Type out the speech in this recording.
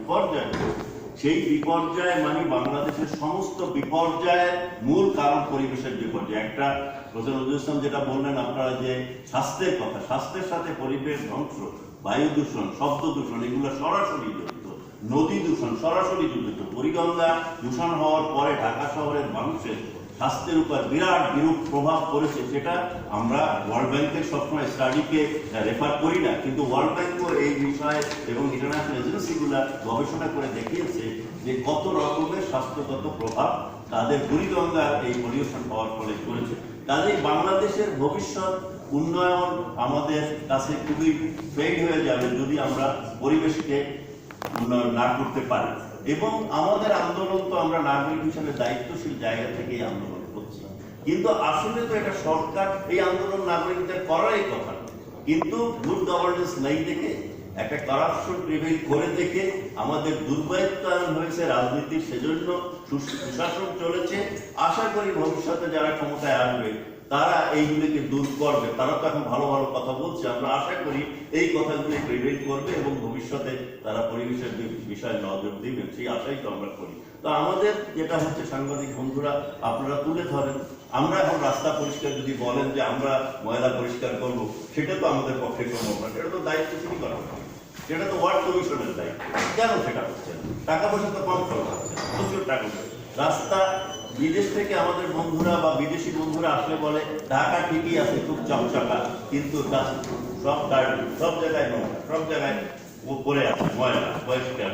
বিপর্যয়, সেই বিপর্যয় মানে বাংলাদেশের সমস্ত বিপর্যয়ের মূল কারণ পরিবেশের বিপর্যয়। একটা প্রফেসর নজরুল ইসলাম যেটা বললেন আপনারা যে স্বাস্থ্যের কথা, স্বাস্থ্যের সাথে পরিবেশ ধ্বংস, বায়ু দূষণ, শব্দ দূষণ, এগুলো সরাসরি জড়িত। নদী দূষণ সরাসরি জড়িত। বুড়িগঙ্গা দূষণ হওয়ার পরে ঢাকা শহরের মানুষের স্বাস্থ্যের উপর বিরাট বিরূপ প্রভাব পড়েছে। সেটা আমরা ওয়ার্ল্ড ব্যাংকের সবসময় স্টাডিকে রেফার করি না, কিন্তু ওয়ার্ল্ড ব্যাংকও এই বিষয়ে এবং ইন্টারন্যাশনাল এজেন্সিগুলা গবেষণা করে দেখিয়েছে যে কত রকমের স্বাস্থ্যগত প্রভাব তাদের বুড়িগঙ্গার এই পলিউশন হওয়ার ফলে পড়েছে। কাজেই বাংলাদেশের ভবিষ্যৎ উন্নয়ন আমাদের কাছে খুবই ফেইল হয়ে যাবে যদি আমরা পরিবেশকে উন্নয়ন না করতে পারি। এবং আমাদের আন্দোলন তো আমরা নাগরিক হিসেবে দায়িত্বশীল জায়গা থেকেই আন্দোলন করছি, কিন্তু আসলে তো এটা সরকার এই আন্দোলন নাগরিকদের করারই কথা, কিন্তু গুড গভর্নেন্স নাই দেখে, একটা কারাপশন প্রিভেইল করে দেখে আমাদের দুর্বৃত্তায়ন হয়েছে রাজনীতির, সেজন্য সুশাসন চলেছে। আশা করি ভবিষ্যতে যারা ক্ষমতায় আসবে তারা এইগুলিকে দূর করবে। তারা তো এখন ভালো ভালো কথা বলছে, আমরা আশা করি এই কথাগুলি প্রিভেইল করবে এবং ভবিষ্যতে তারা পরিবেশের বিষয়ে নজর দিবেন, সেই আশাই তো আমরা করি। তো আমাদের যেটা হচ্ছে, সাংবাদিক বন্ধুরা আপনারা তুলে ধরেন, আমরা এখন রাস্তা পরিষ্কার যদি বলেন যে আমরা ময়লা পরিষ্কার করবো, সেটা তো আমাদের পক্ষে সম্ভব না, সেটা তো দায়িত্বশীলই করা হবে, সেটা তো ওয়ার্ড কমিশনের দায়িত্ব। কেন সেটা হচ্ছে না? টাকা পয়সা তো কম খরচ হচ্ছে, প্রচুর টাকা পয়সা। রাস্তা বিদেশ থেকে আমাদের বন্ধুরা বা বিদেশি বন্ধুরা আসলে বলে ঢাকা ঠিকই আছে, খুব চকচকা, কিন্তু সব জায়গায় নোংরা, সব জায়গায় পড়ে আছে ময়লা পরিষ্কার।